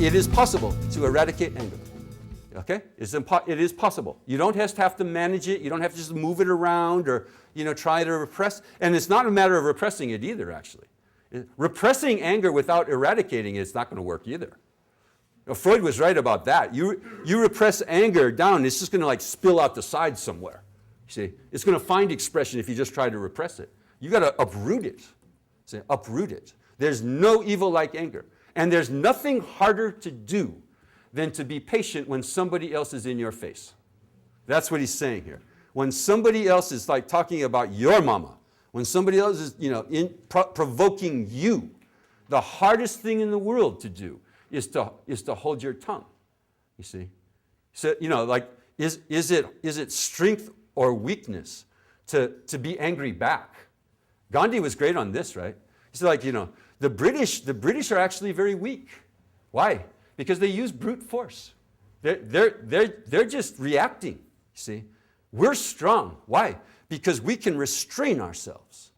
it is possible to eradicate anger. Okay? It is possible. You don't just have to manage it. You don't have to just move it around or, try to repress. And it's not a matter of repressing it either, actually. Repressing anger without eradicating it is not going to work either. Freud was right about that. You repress anger down, it's just going to like spill out the side somewhere. You see, it's going to find expression if you just try to repress it. You got to uproot it. See, uproot it. There's no evil like anger. And there's nothing harder to do than to be patient when somebody else is in your face. That's what he's saying here. When somebody else is like talking about your mama, when somebody else is, provoking you, the hardest thing in the world to do is to hold your tongue. You see, so is it strength or weakness to be angry back? Gandhi was great on this, right? He's like, the British are actually very weak. Why? Because they use brute force. They're just reacting. You see, we're strong. Why? Because we can restrain ourselves.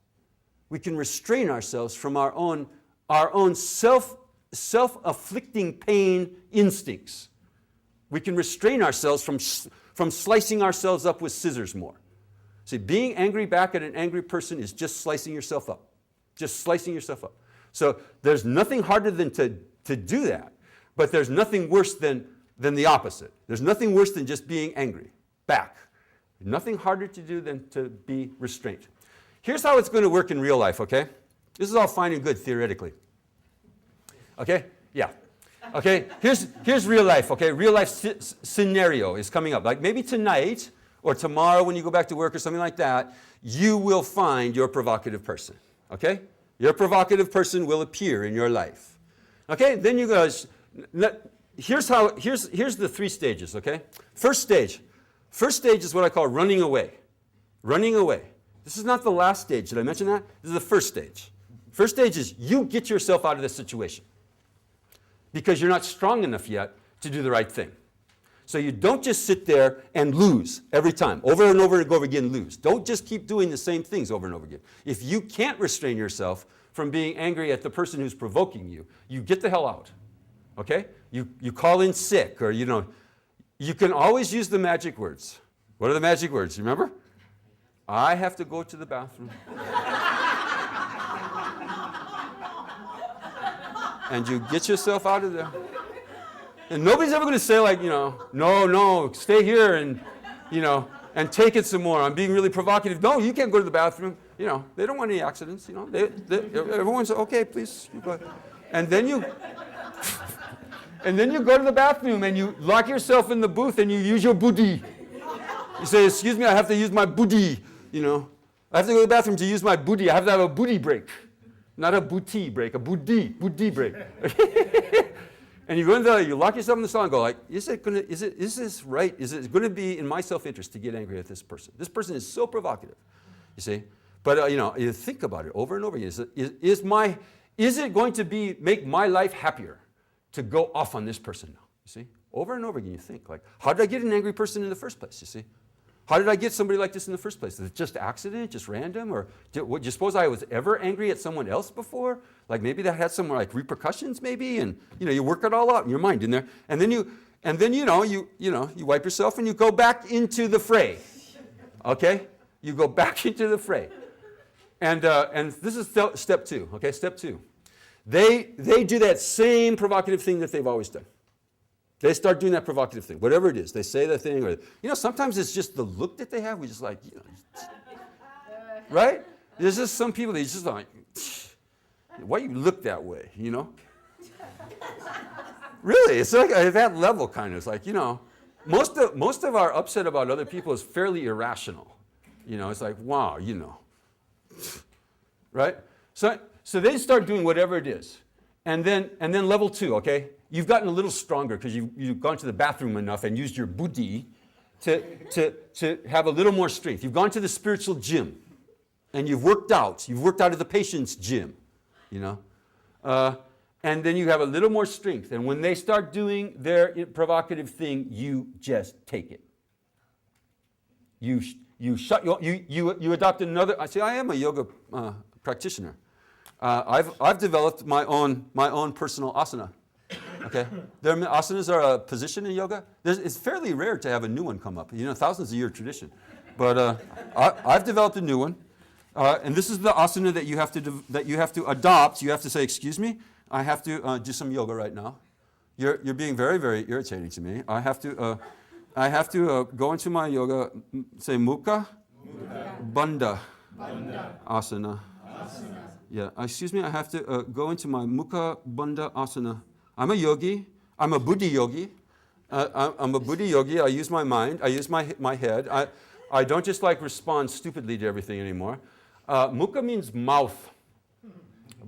We can restrain ourselves from our own self-afflicting pain instincts. We can restrain ourselves from slicing ourselves up with scissors more. See, being angry back at an angry person is just slicing yourself up. Just slicing yourself up. So there's nothing harder than to do that, but there's nothing worse than the opposite. There's nothing worse than just being angry back. Nothing harder to do than to be restrained. Here's how it's going to work in real life, okay? This is all fine and good theoretically. Okay? Yeah. Okay, here's real life, okay? Real life scenario is coming up. Like maybe tonight or tomorrow when you go back to work or something like that, you will find your provocative person, okay? Your provocative person will appear in your life. Okay, then you guys, here's the 3 stages, okay? First stage is what I call running away. Running away. This is not the last stage. Did I mention that? This is the first stage. First stage is you get yourself out of this situation because you're not strong enough yet to do the right thing. So you don't just sit there and lose every time, over and over and over again lose. Don't just keep doing the same things over and over again. If you can't restrain yourself from being angry at the person who's provoking you, you get the hell out, okay? You call in sick or, you can always use the magic words. What are the magic words? You remember? I have to go to the bathroom. And you get yourself out of there. And nobody's ever going to say like, no, stay here and, and take it some more. I'm being really provocative. No, you can't go to the bathroom. They don't want any accidents. Everyone's okay, please. You go. And then you go to the bathroom and you lock yourself in the booth and you use your buddhi. You say, excuse me, I have to use my buddhi. I have to go to the bathroom to use my buddhi. I have to have a buddhi break. Not a booty break, a buddhi break. And you go in there, you lock yourself in the stall and go like, is this right? Is it going to be in my self-interest to get angry at this person? This person is so provocative, you see. But you think about it over and over again. Is it going to make my life happier to go off on this person now? You see, over and over again, you think like, how did I get an angry person in the first place? You see, how did I get somebody like this in the first place? Is it just accident, just random, or do you suppose I was ever angry at someone else before? Like maybe that had some like repercussions, maybe, and you work it all out in your mind in there, and then you wipe yourself and you go back into the fray. Okay, you go back into the fray, and this is step 2. Okay, step 2. They do that same provocative thing that they've always done. They start doing that provocative thing, whatever it is. They say the thing, or sometimes it's just the look that they have. We just like, right? There's just some people, they just like, why you look that way, Really, it's like at that level kind of. It's like, most of our upset about other people is fairly irrational. It's like, wow, right? So they start doing whatever it is. And then level 2, okay? You've gotten a little stronger because you've gone to the bathroom enough and used your buddhi to have a little more strength. You've gone to the spiritual gym and you've worked out. You've worked out at the patient's gym, and then you have a little more strength. And when they start doing their provocative thing, you just take it. You adopt another. I am a yoga practitioner. I've developed my own personal asana. Okay? Asanas are a position in yoga. It's fairly rare to have a new one come up. Thousands of year tradition. But I've developed a new one. And this is the asana that you have to adopt. You have to say, excuse me, I have to do some yoga right now. You're being very, very irritating to me. I have to go into my yoga, say Mukha Bandha Asana. Yeah, excuse me, I have to go into my Mukha Bandha Asana. I'm a yogi. I'm a Buddhi yogi. I'm a Buddhi yogi. I use my mind. I use my head. I don't just respond stupidly to everything anymore. Mukha means mouth.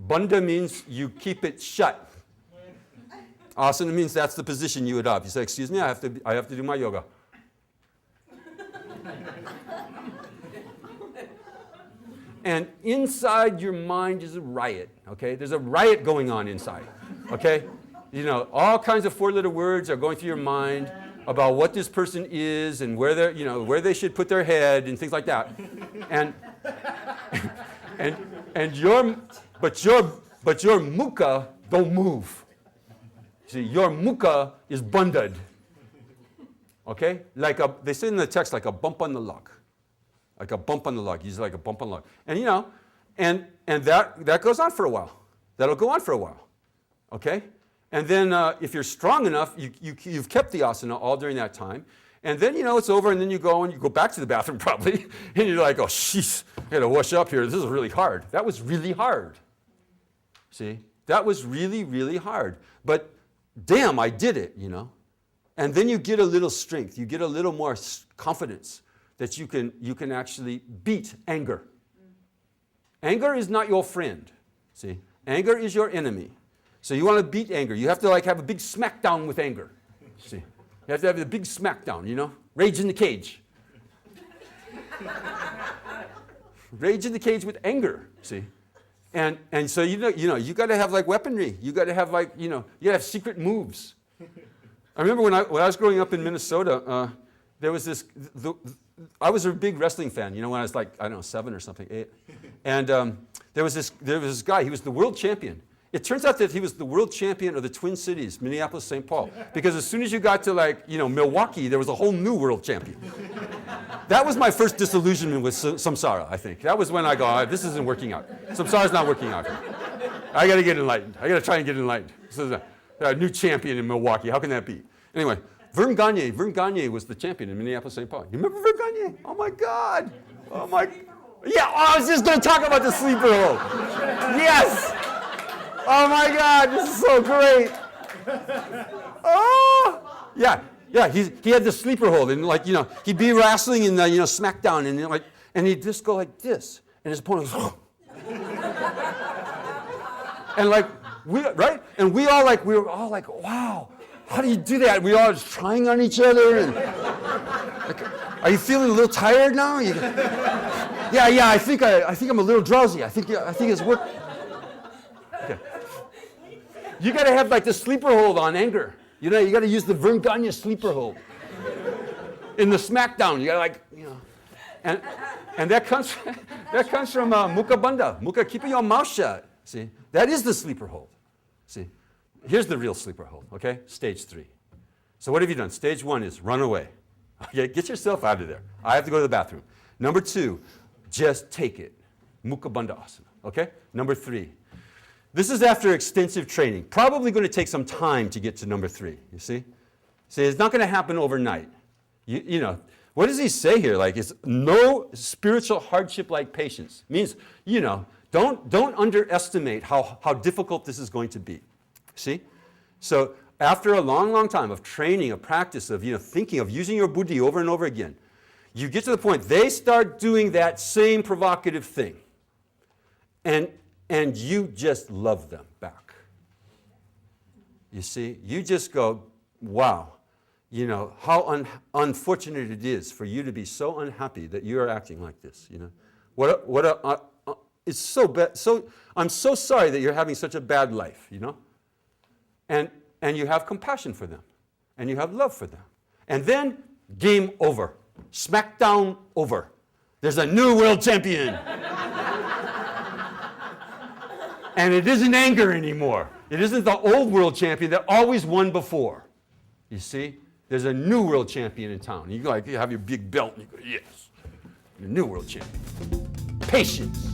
Bandha means you keep it shut. Asana means that's the position you adopt. You say, excuse me, I have to do my yoga. And inside your mind is a riot, okay? There's a riot going on inside, okay? All kinds of four-letter words are going through your mind about what this person is and where they should put their head and things like that. But your mukha don't move. See, your mukha is bandhad. Okay? They say in the text like a bump on the log. Like a bump on the log. He's like a bump on the log. And and that goes on for a while. That'll go on for a while. Okay? And then if you're strong enough, you've kept the asana all during that time. And then, it's over, and then you go back to the bathroom probably, and you're like, oh, jeez, I got to wash up here. This is really hard. That was really hard. See? That was really, really hard. But damn, I did it, And then you get a little strength. You get a little more confidence that you can actually beat anger. Anger is not your friend. See? Anger is your enemy. So you want to beat anger. You have to have a big smackdown with anger. See? You have to have a big smackdown, Rage in the cage. Rage in the cage with anger, see? And so you got to have weaponry. You got to have you got to have secret moves. I remember when I was growing up in Minnesota, there was this. I was a big wrestling fan. When I was 7 or something, 8, and there was this guy. He was the world champion. It turns out that he was the world champion of the Twin Cities, Minneapolis, St. Paul. Because as soon as you got to Milwaukee, there was a whole new world champion. That was my first disillusionment with samsara, I think. That was when I go, this isn't working out. Samsara's not working out here. I got to get enlightened. I got to try and get enlightened. So a new champion in Milwaukee. How can that be? Anyway, Vern Gagne was the champion in Minneapolis, St. Paul. You remember Vern Gagne? Oh my God. Oh my. Yeah, I was just going to talk about the sleeper hold. Yes. Oh my God, this is so great. Oh, yeah, he had the sleeper hold, and he'd be wrestling in Smackdown, and he'd just go like this, and his opponent was, and we were all like, wow, how do you do that? We all just trying on each other, and are you feeling a little tired now? Yeah, I think I'm a little drowsy. I think it's work. Okay. You got to have the sleeper hold on anger. You got to use the Vern Gagne sleeper hold. In the Smackdown, you got to and that comes from Mukha Bandha. Mukha, keeping your mouth shut. See, that is the sleeper hold. See, here's the real sleeper hold. Okay, stage 3. So what have you done? Stage 1 is run away. Okay, get yourself out of there. I have to go to the bathroom. Number 2, just take it. Mukha Bandha Asana. Okay. Number 3. This is after extensive training. Probably going to take some time to get to number 3, you see? See, it's not going to happen overnight. What does he say here? It's no spiritual hardship like patience. Means, don't underestimate how difficult this is going to be. See? So after a long, long time of training, a practice of, thinking of using your buddhi over and over again, you get to the point, they start doing that same provocative thing. And you just love them back. You see, you just go, wow, how unfortunate it is for you to be so unhappy that you are acting like this. It's so bad. I'm so sorry that you're having such a bad life. And you have compassion for them, and you have love for them, and then game over, Smackdown over. There's a new world champion. And it isn't anger anymore. It isn't the old world champion that always won before. You see? There's a new world champion in town. You have your big belt and you go, yes, the new world champion. Patience.